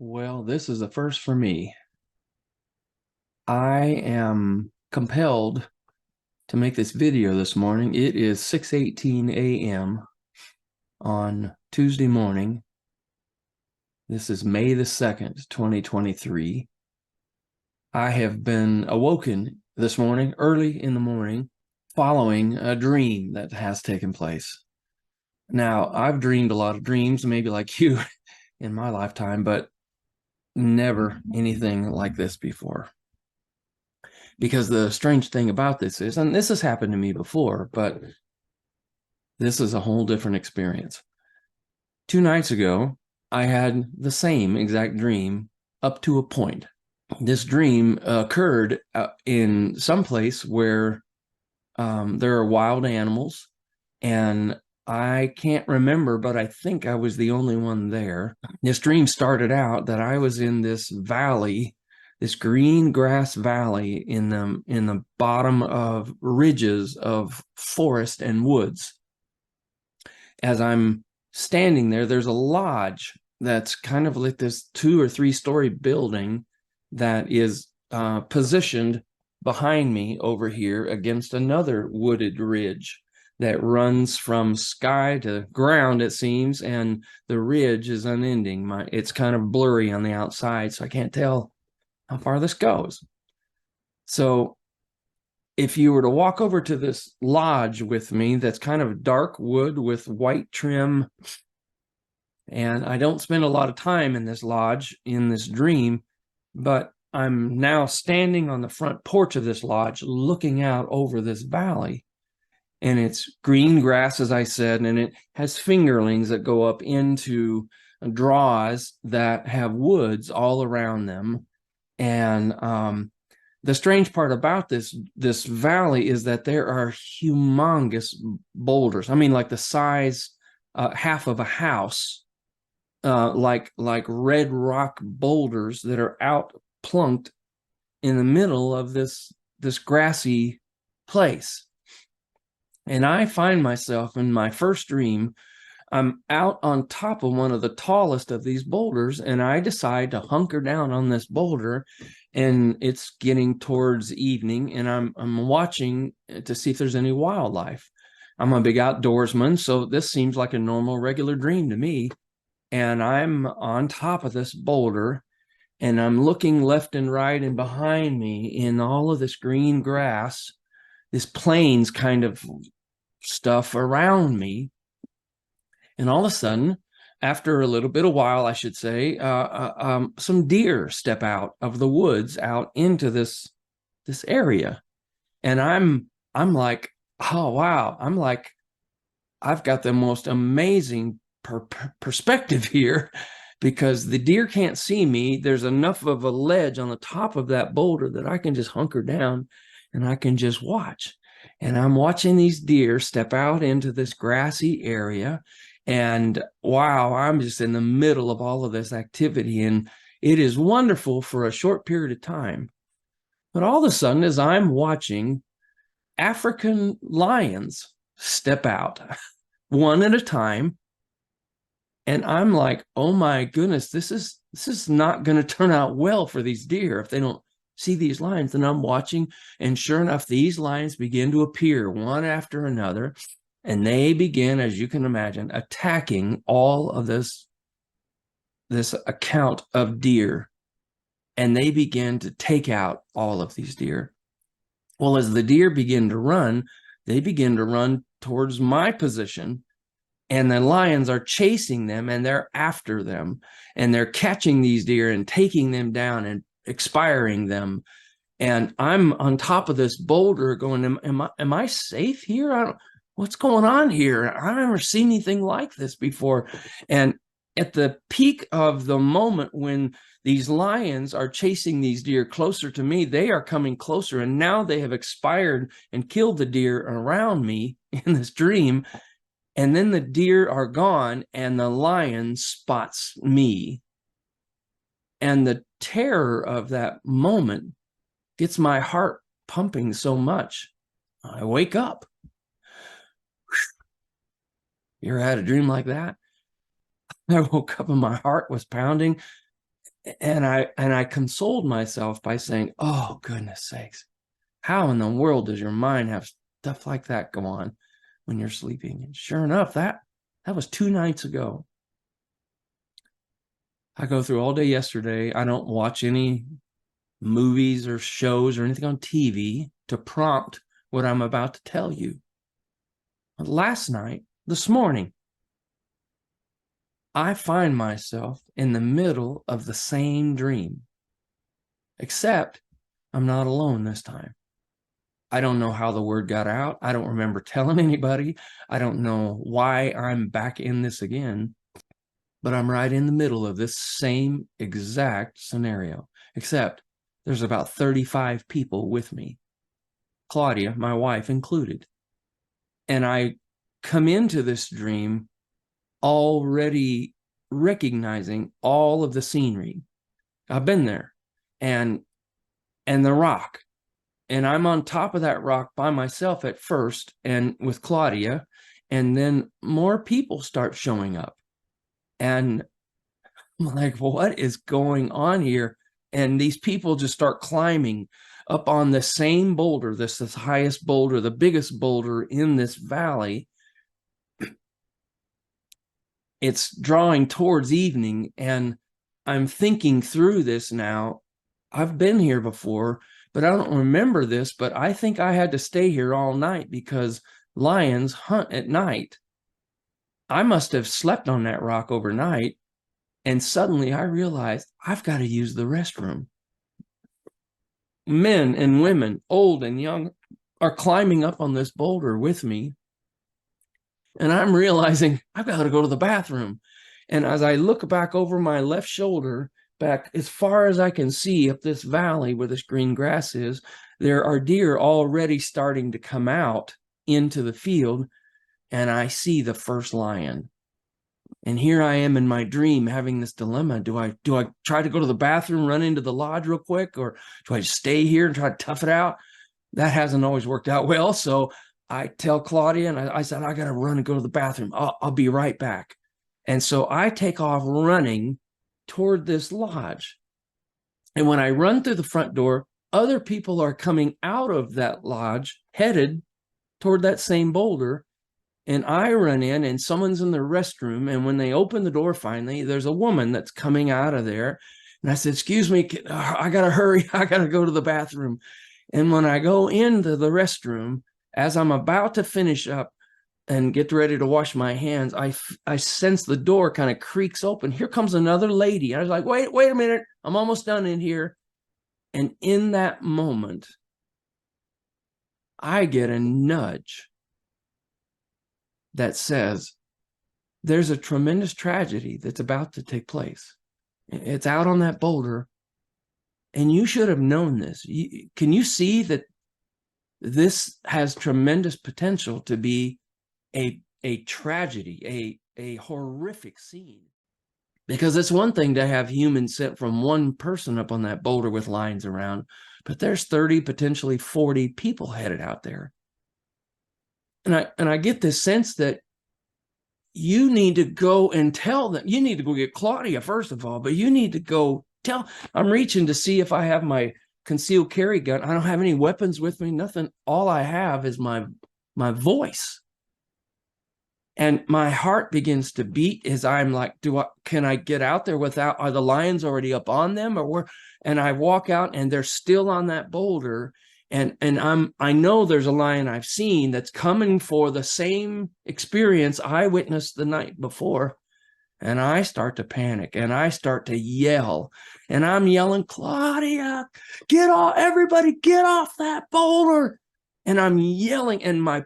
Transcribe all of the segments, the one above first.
Well, this is a first for me. I am compelled to make this video this morning. It is 6:18 a.m. on Tuesday morning. This is May the 2nd, 2023. I have been awoken this morning, early in the morning, following a dream that has taken place. Now, I've dreamed a lot of dreams, maybe like you in my lifetime, but never anything like this before. Because the strange thing about this is, and this has happened to me before, but this is a whole different experience. 2 nights ago, I had the same exact dream up to a point. This dream occurred in some place where there are wild animals, and I can't remember, but I think I was the only one there. This dream started out that I was in this valley, this green grass valley in the bottom of ridges of forest and woods. As I'm standing there, there's a lodge that's kind of like this 2 or 3 story building that is positioned behind me over here against another wooded ridge that runs from sky to ground, it seems, and the ridge is unending. It's kind of blurry on the outside, so I can't tell how far this goes. So if you were to walk over to this lodge with me, that's kind of dark wood with white trim, and I don't spend a lot of time in this lodge in this dream, but I'm now standing on the front porch of this lodge looking out over this valley. And it's green grass, as I said, and it has fingerlings that go up into draws that have woods all around them. And the strange part about this valley is that there are humongous boulders. I mean, like the size half of a house, like red rock boulders that are out plunked in the middle of this grassy place. And I find myself in my first dream, I'm out on top of one of the tallest of these boulders, and I decide to hunker down on this boulder, and it's getting towards evening, and I'm watching to see if there's any wildlife. I'm a big outdoorsman, so this seems like a normal, regular dream to me. And I'm on top of this boulder, and I'm looking left and right and behind me in all of this green grass, this plains kind of stuff around me. And all of a sudden, after a little bit of while, I should say, some deer step out of the woods out into this area. And I'm like, oh, wow. I'm like, I've got the most amazing perspective here, because the deer can't see me. There's enough of a ledge on the top of that boulder that I can just hunker down and I can just watch. And I'm watching these deer step out into this grassy area. And wow, I'm just in the middle of all of this activity. And it is wonderful for a short period of time. But all of a sudden, as I'm watching, African lions step out one at a time. And I'm like, oh my goodness, this is not going to turn out well for these deer if they don't see these lions. And I'm watching, and sure enough, these lions begin to appear one after another, and they begin, as you can imagine, attacking all of this account of deer, and they begin to take out all of these deer. Well, as the deer begin to run, they begin to run towards my position, and the lions are chasing them, and they're after them, and they're catching these deer and taking them down and expiring them. And I'm on top of this boulder going, am I safe here? What's going on here? I've never seen anything like this before. And at the peak of the moment when these lions are chasing these deer closer to me, they are coming closer, and now they have expired and killed the deer around me in this dream. And then the deer are gone, and the lion spots me. And the terror of that moment gets my heart pumping so much. I wake up. You ever had a dream like that? I woke up and my heart was pounding. And I consoled myself by saying, oh, goodness sakes, how in the world does your mind have stuff like that go on when you're sleeping? And sure enough, that was 2 nights ago. I go through all day yesterday. I don't watch any movies or shows or anything on TV to prompt what I'm about to tell you. But last night, this morning, I find myself in the middle of the same dream, except I'm not alone this time. I don't know how the word got out. I don't remember telling anybody. I don't know why I'm back in this again, but I'm right in the middle of this same exact scenario, except there's about 35 people with me, Claudia, my wife, included. And I come into this dream already recognizing all of the scenery. I've been there, and the rock, and I'm on top of that rock by myself at first and with Claudia, and then more people start showing up, and I'm like, what is going on here? And these people just start climbing up on the same boulder, this highest boulder, the biggest boulder in this valley. It's drawing towards evening, and I'm thinking through this now. I've been here before, but I don't remember this, but I think I had to stay here all night because lions hunt at night. I must have slept on that rock overnight, and suddenly I realized I've got to use the restroom. Men and women, old and young, are climbing up on this boulder with me, and I'm realizing I've got to go to the bathroom. And as I look back over my left shoulder, back as far as I can see up this valley where this green grass is, there are deer already starting to come out into the field, and I see the first lion. And here I am in my dream having this dilemma. Do I try to go to the bathroom, run into the lodge real quick, or do I stay here and try to tough it out? That hasn't always worked out well. So I tell Claudia, and I said, I got to run and go to the bathroom. I'll be right back. And so I take off running toward this lodge. And when I run through the front door, other people are coming out of that lodge, headed toward that same boulder. And I run in, and someone's in the restroom. And when they open the door finally, there's a woman that's coming out of there. And I said, excuse me, I got to hurry. I got to go to the bathroom. And when I go into the restroom, as I'm about to finish up and get ready to wash my hands, I sense the door kind of creaks open. Here comes another lady. I was like, wait a minute. I'm almost done in here. And in that moment, I get a nudge that says, there's a tremendous tragedy that's about to take place. It's out on that boulder, and you should have known this. Can you see that this has tremendous potential to be a tragedy, a horrific scene? Because it's one thing to have humans sent from one person up on that boulder with lines around, but there's 30, potentially 40 people headed out there. And I get this sense that you need to go and tell them. You need to go get Claudia, first of all, but you need to go tell. I'm reaching to see if I have my concealed carry gun. I don't have any weapons with me, nothing. All I have is my voice. And my heart begins to beat as I'm like, can I get out there without, are the lions already up on them, or where? And I walk out and they're still on that boulder. And I know there's a lion I've seen that's coming for the same experience I witnessed the night before. And I start to panic and I start to yell, and I'm yelling, Claudia, get off, everybody get off that boulder. And I'm yelling, and my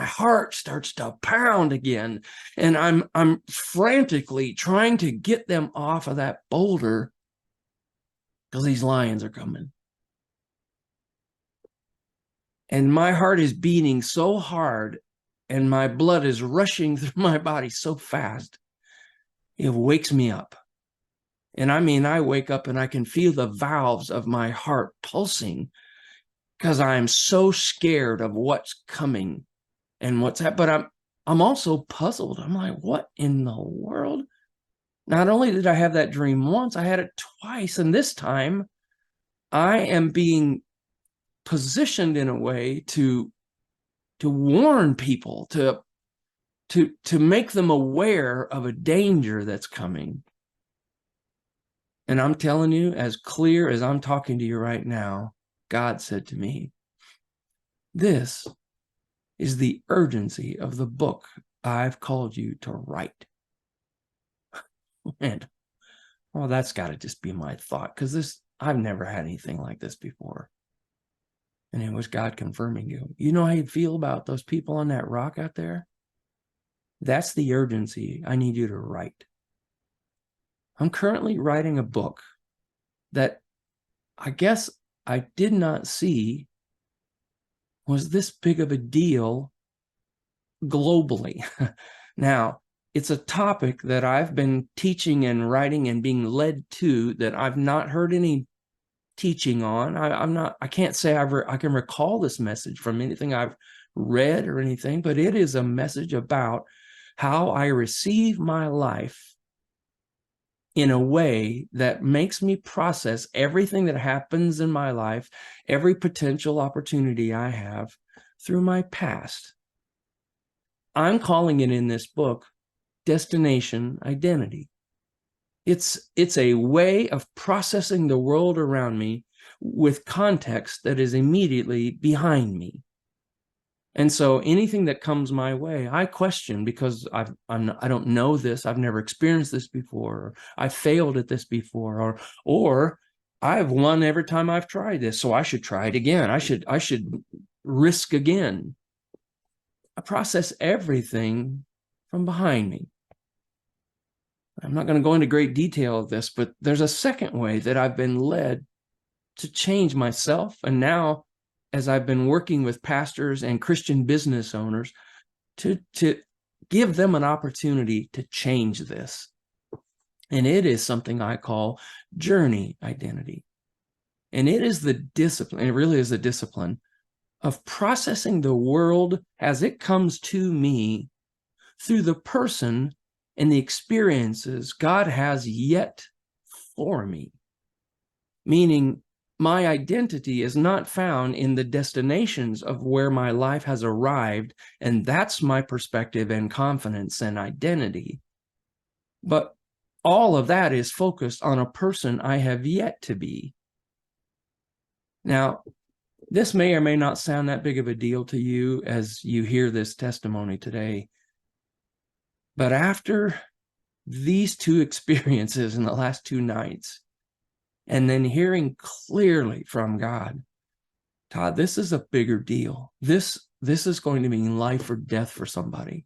heart starts to pound again. And I'm frantically trying to get them off of that boulder because these lions are coming. And my heart is beating so hard, and my blood is rushing through my body so fast, it wakes me up. And I mean, I wake up and I can feel the valves of my heart pulsing because I'm so scared of what's coming and what's happening. But I'm also puzzled. I'm like, what in the world? Not only did I have that dream once, I had it twice. And this time I am being positioned in a way to warn people, to make them aware of a danger that's coming. And I'm telling you, as clear as I'm talking to you right now, God said to me, this is the urgency of the book I've called you to write. And well, that's got to just be my thought, because I've never had anything like this before. And it was God confirming you. You know how you feel about those people on that rock out there? That's the urgency I need you to write. I'm currently writing a book that I guess I did not see was this big of a deal globally. Now, it's a topic that I've been teaching and writing and being led to that I've not heard any teaching on. I can't say I can recall this message from anything I've read or anything, but it is a message about how I receive my life in a way that makes me process everything that happens in my life, every potential opportunity I have through my past. I'm calling it in this book, Destination Identity. It's a way of processing the world around me with context that is immediately behind me. And so anything that comes my way, I question, because I don't know this, I've never experienced this before, or I failed at this before, or I've won every time I've tried this, so I should try it again. I should risk again. I process everything from behind me. I'm not going to go into great detail of this, but there's a second way that I've been led to change myself. And now, as I've been working with pastors and Christian business owners, to give them an opportunity to change this. And it is something I call journey identity. And it is the discipline, it really is the discipline of processing the world as it comes to me through the person and the experiences God has yet for me. Meaning, my identity is not found in the destinations of where my life has arrived, and that's my perspective and confidence and identity. But all of that is focused on a person I have yet to be. Now, this may or may not sound that big of a deal to you as you hear this testimony today, but after these two experiences in the last 2 nights, and then hearing clearly from God, Todd, this is a bigger deal. This is going to mean life or death for somebody.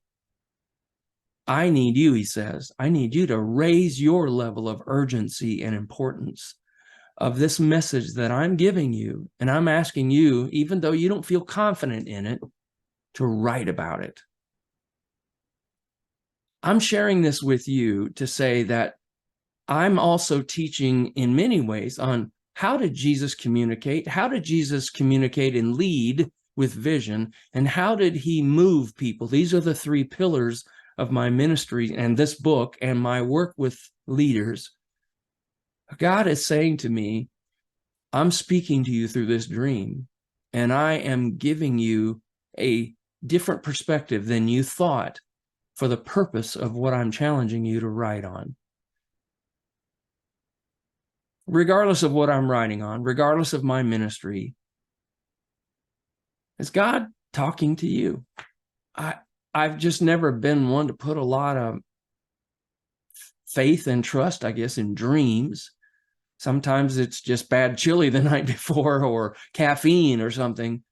I need you, he says. I need you to raise your level of urgency and importance of this message that I'm giving you. And I'm asking you, even though you don't feel confident in it, to write about it. I'm sharing this with you to say that I'm also teaching in many ways on how did Jesus communicate? How did Jesus communicate and lead with vision? And how did he move people? These are the 3 pillars of my ministry and this book and my work with leaders. God is saying to me, I'm speaking to you through this dream, and I am giving you a different perspective than you thought for the purpose of what I'm challenging you to write on. Regardless of what I'm writing on, regardless of my ministry, is God talking to you? I've just never been one to put a lot of faith and trust, I guess, in dreams. Sometimes it's just bad chili the night before or caffeine or something.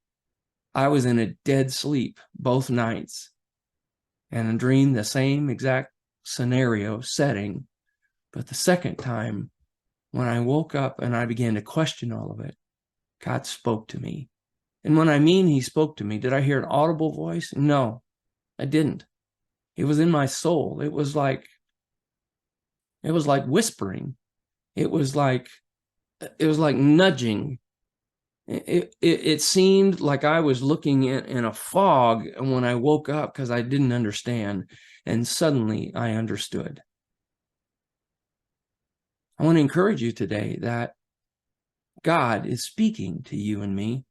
I was in a dead sleep both nights and dreamed the same exact scenario setting. But the second time, when I woke up and I began to question all of it, God spoke to me. And when I mean he spoke to me, did I hear an audible voice? No, I didn't. It was in my soul. It was like whispering. It was like nudging. It seemed like I was looking in a fog when I woke up because I didn't understand. And suddenly I understood. I want to encourage you today that God is speaking to you and me.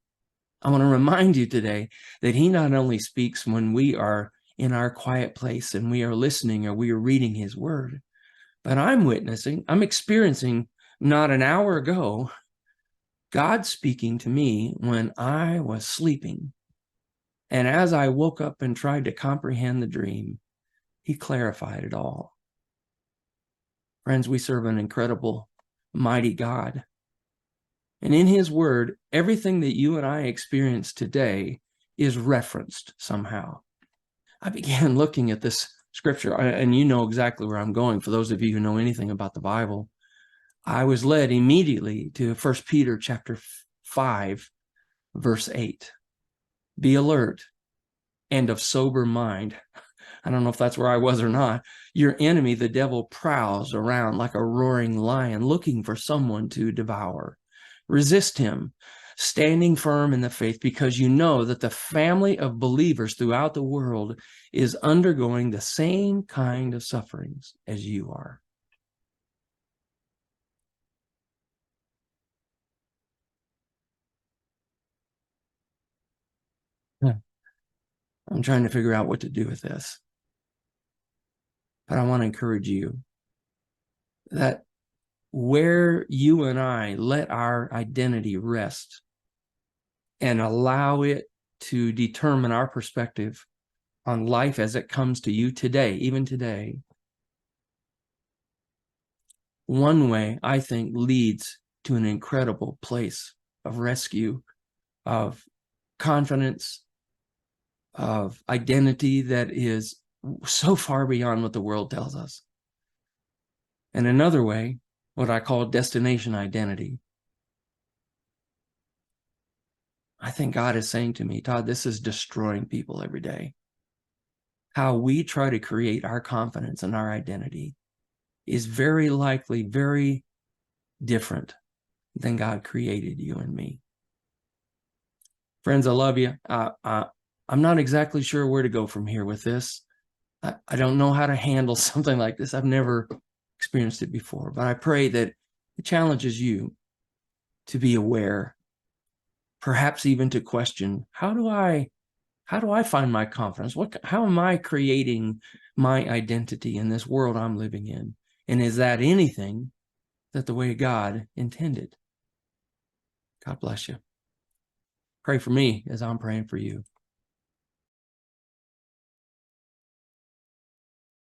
I want to remind you today that he not only speaks when we are in our quiet place and we are listening or we are reading his word, but I'm experiencing not an hour ago, God speaking to me when I was sleeping. And as I woke up and tried to comprehend the dream, he clarified it all. Friends, we serve an incredible, mighty God. And in his word, everything that you and I experience today is referenced somehow. I began looking at this scripture, and you know exactly where I'm going. For those of you who know anything about the Bible, I was led immediately to 1 Peter chapter 5, verse 8. Be alert and of sober mind. I don't know if that's where I was or not. Your enemy, the devil, prowls around like a roaring lion looking for someone to devour. Resist him, standing firm in the faith, because you know that the family of believers throughout the world is undergoing the same kind of sufferings as you are. I'm trying to figure out what to do with this. But I want to encourage you that where you and I let our identity rest and allow it to determine our perspective on life as it comes to you today, even today, one way I think leads to an incredible place of rescue, of confidence, of identity that is so far beyond what the world tells us. And another way, what I call destination identity. I think God is saying to me, Todd, this is destroying people every day. How we try to create our confidence and our identity is very likely very different than God created you and me. Friends, I love you. I'm not exactly sure where to go from here with this. I don't know how to handle something like this. I've never experienced it before, but I pray that it challenges you to be aware, perhaps even to question, how do I find my confidence? How am I creating my identity in this world I'm living in? And is that anything that the way God intended? God bless you. Pray for me as I'm praying for you.